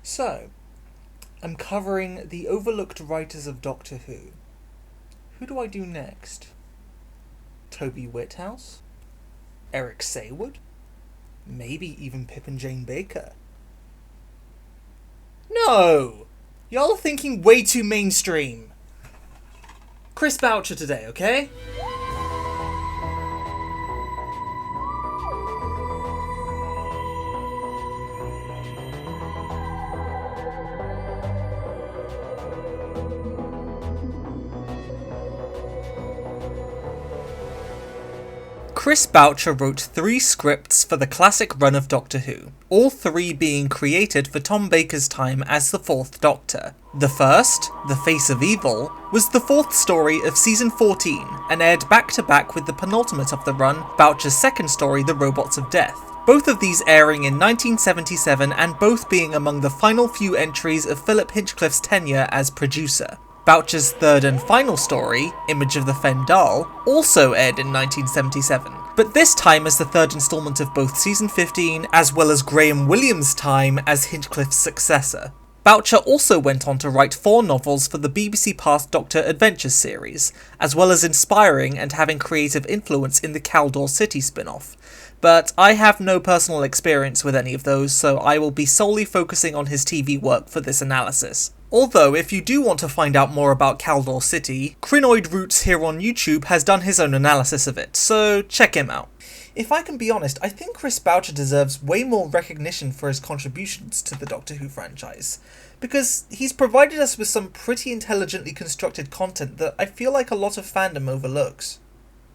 So, I'm covering the overlooked writers of Doctor Who. Who do I do next? Toby Whithouse? Eric Saywood? Maybe even Pip and Jane Baker? No! Y'all are thinking way too mainstream. Chris Boucher today, okay? Chris Boucher wrote 3 scripts for the classic run of Doctor Who, all 3 being created for Tom Baker's time as the 4th Doctor. The first, The Face of Evil, was the 4th story of season 14 and aired back-to-back with the penultimate of the run, Boucher's second story, The Robots of Death. Both of these airing in 1977 and both being among the final few entries of Philip Hinchcliffe's tenure as producer. Boucher's third and final story, Image of the Fendahl, also aired in 1977, but this time as the third instalment of both season 15 as well as Graham Williams' time as Hinchcliffe's successor. Boucher also went on to write 4 novels for the BBC Past Doctor Adventures series, as well as inspiring and having creative influence in the Caldor City spin-off. But I have no personal experience with any of those, so I will be solely focusing on his TV work for this analysis. Although, if you do want to find out more about Caldor City, Crinoid Roots here on YouTube has done his own analysis of it, so check him out. If I can be honest, I think Chris Boucher deserves way more recognition for his contributions to the Doctor Who franchise, because he's provided us with some pretty intelligently constructed content that I feel like a lot of fandom overlooks.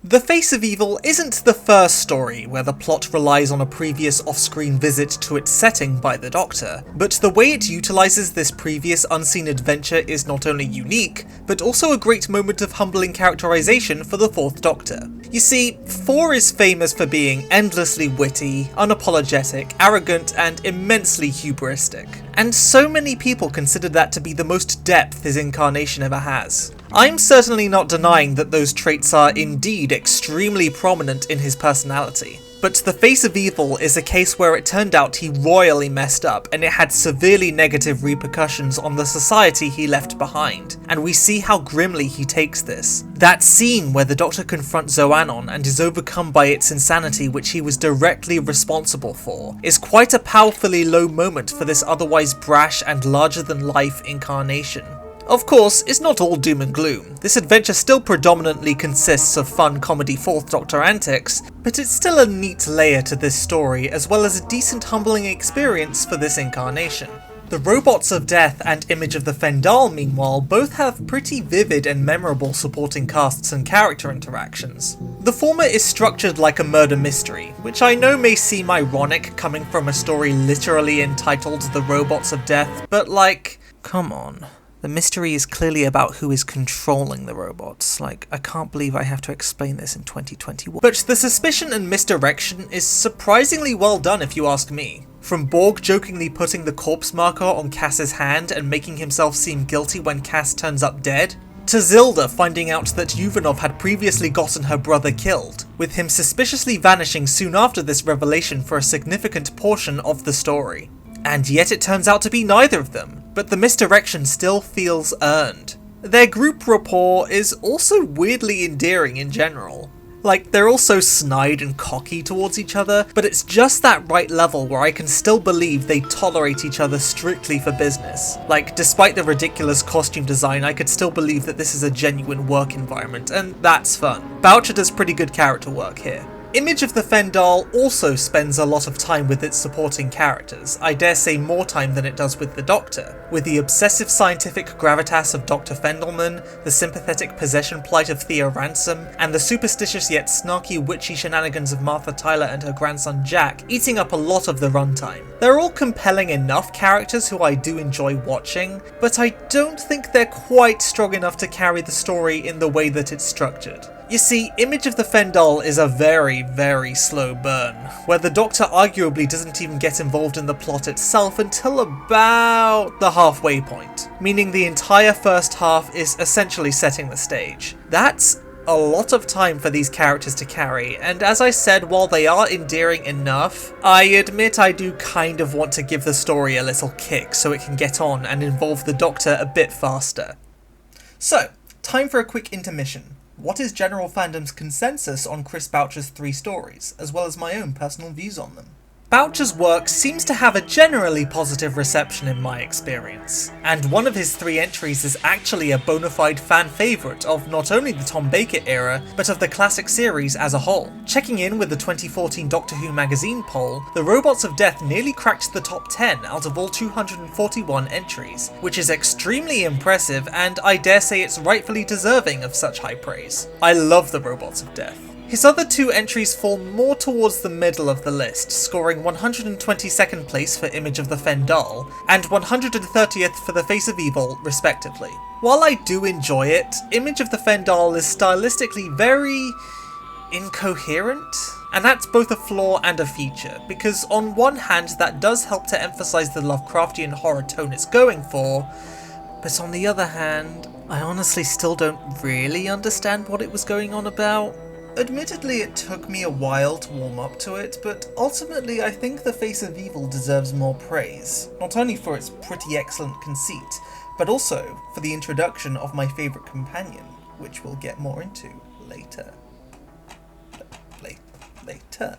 The Face of Evil isn't the first story where the plot relies on a previous off-screen visit to its setting by the Doctor, but the way it utilises this previous unseen adventure is not only unique, but also a great moment of humbling characterisation for the 4th Doctor. You see, 4 is famous for being endlessly witty, unapologetic, arrogant, and immensely hubristic. And so many people consider that to be the most depth his incarnation ever has. I'm certainly not denying that those traits are indeed extremely prominent in his personality. But The Face of Evil is a case where it turned out he royally messed up, and it had severely negative repercussions on the society he left behind, and we see how grimly he takes this. That scene where the Doctor confronts Zoanon and is overcome by its insanity which he was directly responsible for, is quite a powerfully low moment for this otherwise brash and larger-than-life incarnation. Of course, it's not all doom and gloom. This adventure still predominantly consists of fun comedy 4th Doctor antics, but it's still a neat layer to this story, as well as a decent humbling experience for this incarnation. The Robots of Death and Image of the Fendahl, meanwhile, both have pretty vivid and memorable supporting casts and character interactions. The former is structured like a murder mystery, which I know may seem ironic coming from a story literally entitled The Robots of Death, but like, come on. The mystery is clearly about who is controlling the robots. Like, I can't believe I have to explain this in 2021. But the suspicion and misdirection is surprisingly well done if you ask me. From Borg jokingly putting the corpse marker on Cass's hand and making himself seem guilty when Cass turns up dead, to Zilda finding out that Yuvanov had previously gotten her brother killed, with him suspiciously vanishing soon after this revelation for a significant portion of the story. And yet it turns out to be neither of them, but the misdirection still feels earned. Their group rapport is also weirdly endearing in general. Like, they're all so snide and cocky towards each other, but it's just that right level where I can still believe they tolerate each other strictly for business. Like, despite the ridiculous costume design, I could still believe that this is a genuine work environment, and that's fun. Boucher does pretty good character work here. Image of the Fendahl also spends a lot of time with its supporting characters, I dare say more time than it does with the Doctor, with the obsessive scientific gravitas of Dr. Fendelman, the sympathetic possession plight of Thea Ransom, and the superstitious yet snarky witchy shenanigans of Martha Tyler and her grandson Jack eating up a lot of the runtime. They're all compelling enough characters who I do enjoy watching, but I don't think they're quite strong enough to carry the story in the way that it's structured. You see, Image of the Fendahl is a very, very slow burn, where the Doctor arguably doesn't even get involved in the plot itself until about the halfway point, meaning the entire first half is essentially setting the stage. That's a lot of time for these characters to carry, and as I said, while they are endearing enough, I admit I do kind of want to give the story a little kick so it can get on and involve the Doctor a bit faster. So, time for a quick intermission. What is general fandom's consensus on Chris Boucher's 3 stories, as well as my own personal views on them? Boucher's work seems to have a generally positive reception in my experience, and one of his 3 entries is actually a bona fide fan favourite of not only the Tom Baker era, but of the classic series as a whole. Checking in with the 2014 Doctor Who magazine poll, the Robots of Death nearly cracked the top 10 out of all 241 entries, which is extremely impressive, and I dare say it's rightfully deserving of such high praise. I love the Robots of Death. His other 2 entries fall more towards the middle of the list, scoring 122nd place for Image of the Fendahl, and 130th for The Face of Evil, respectively. While I do enjoy it, Image of the Fendahl is stylistically very incoherent, and that's both a flaw and a feature, because on one hand that does help to emphasise the Lovecraftian horror tone it's going for, but on the other hand, I honestly still don't really understand what it was going on about. Admittedly, it took me a while to warm up to it, but ultimately I think The Face of Evil deserves more praise, not only for its pretty excellent conceit, but also for the introduction of my favourite companion, which we'll get more into later. Later.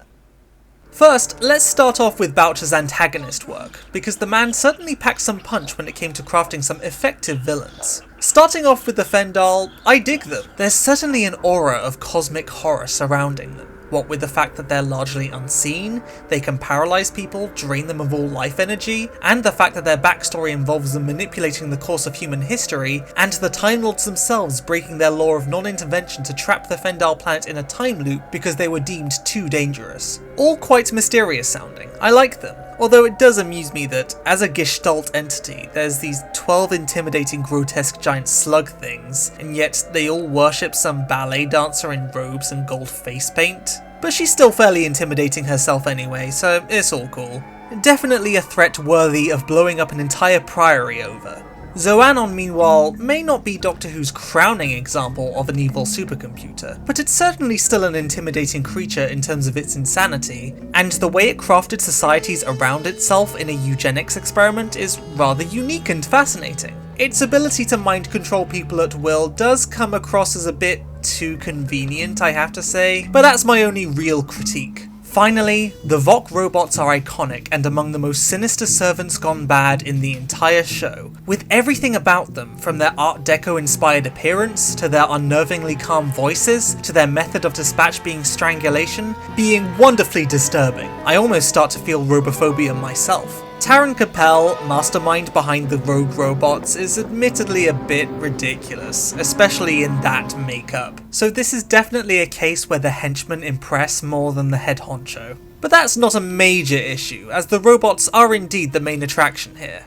First, let's start off with Boucher's antagonist work, because the man certainly packed some punch when it came to crafting some effective villains. Starting off with the Fendahl, I dig them. There's certainly an aura of cosmic horror surrounding them. What with the fact that they're largely unseen, they can paralyze people, drain them of all life energy, and the fact that their backstory involves them manipulating the course of human history, and the Time Lords themselves breaking their law of non-intervention to trap the Fendahl planet in a time loop because they were deemed too dangerous. All quite mysterious sounding. I like them. Although it does amuse me that, as a Gestalt entity, there's these 12 intimidating grotesque giant slug things, and yet they all worship some ballet dancer in robes and gold face paint. But she's still fairly intimidating herself anyway, so it's all cool. Definitely a threat worthy of blowing up an entire priory over. Xoanon, meanwhile, may not be Doctor Who's crowning example of an evil supercomputer, but it's certainly still an intimidating creature in terms of its insanity, and the way it crafted societies around itself in a eugenics experiment is rather unique and fascinating. Its ability to mind control people at will does come across as a bit too convenient, I have to say, but that's my only real critique. Finally, the Vok robots are iconic and among the most sinister servants gone bad in the entire show, with everything about them, from their Art Deco inspired appearance, to their unnervingly calm voices, to their method of dispatch being strangulation, being wonderfully disturbing. I almost start to feel robophobia myself. Taron Capel, mastermind behind the rogue robots, is admittedly a bit ridiculous, especially in that makeup. So this is definitely a case where the henchmen impress more than the head honcho. But that's not a major issue, as the robots are indeed the main attraction here.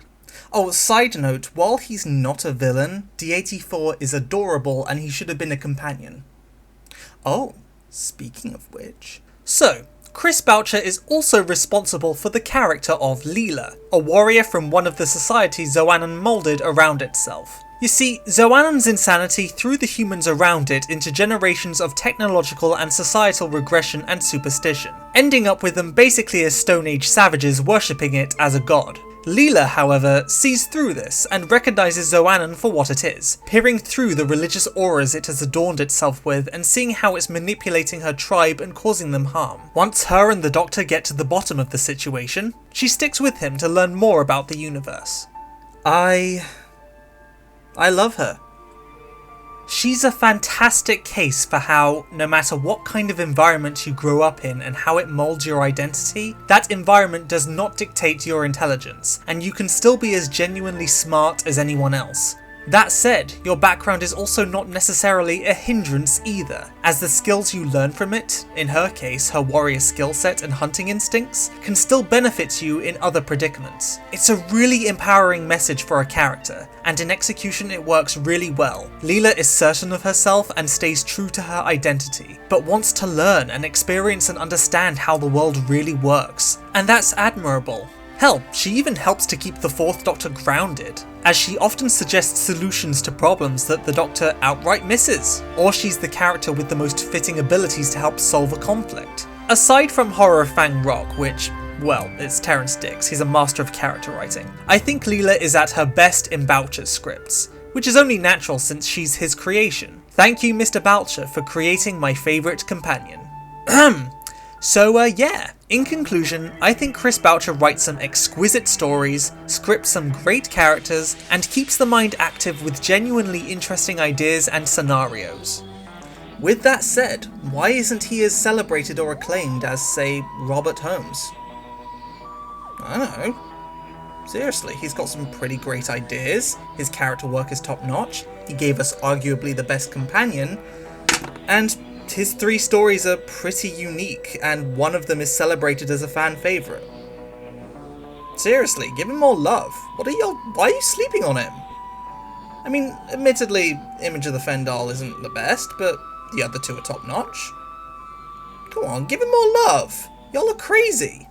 Oh, side note, while he's not a villain, D84 is adorable and he should have been a companion. Oh, speaking of which. So, Chris Boucher is also responsible for the character of Leela, a warrior from one of the societies Xoanon moulded around itself. You see, Xoanon's insanity threw the humans around it into generations of technological and societal regression and superstition, ending up with them basically as Stone Age savages worshipping it as a god. Leela, however, sees through this and recognises Xoanon for what it is, peering through the religious auras it has adorned itself with and seeing how it's manipulating her tribe and causing them harm. Once her and the Doctor get to the bottom of the situation, she sticks with him to learn more about the universe. I love her. She's a fantastic case for how, no matter what kind of environment you grow up in and how it molds your identity, that environment does not dictate your intelligence, and you can still be as genuinely smart as anyone else. That said, your background is also not necessarily a hindrance either, as the skills you learn from it, in her case her warrior skill set and hunting instincts, can still benefit you in other predicaments. It's a really empowering message for a character, and in execution it works really well. Leela is certain of herself and stays true to her identity, but wants to learn and experience and understand how the world really works, and that's admirable. Hell, she even helps to keep the Fourth Doctor grounded, as she often suggests solutions to problems that the Doctor outright misses, or she's the character with the most fitting abilities to help solve a conflict. Aside from Horror of Fang Rock, which, well, it's Terrance Dicks, he's a master of character writing, I think Leela is at her best in Boucher's scripts, which is only natural since she's his creation. Thank you, Mr. Boucher, for creating my favourite companion. So yeah, in conclusion, I think Chris Boucher writes some exquisite stories, scripts some great characters, and keeps the mind active with genuinely interesting ideas and scenarios. With that said, why isn't he as celebrated or acclaimed as, say, Robert Holmes? I don't know. Seriously, he's got some pretty great ideas, his character work is top notch, he gave us arguably the best companion, and his 3 stories are pretty unique, and one of them is celebrated as a fan favourite. Seriously, give him more love. Why are you sleeping on him? I mean, admittedly, Image of the Fendahl isn't the best, but the other 2 are top notch. Come on, give him more love. Y'all are crazy.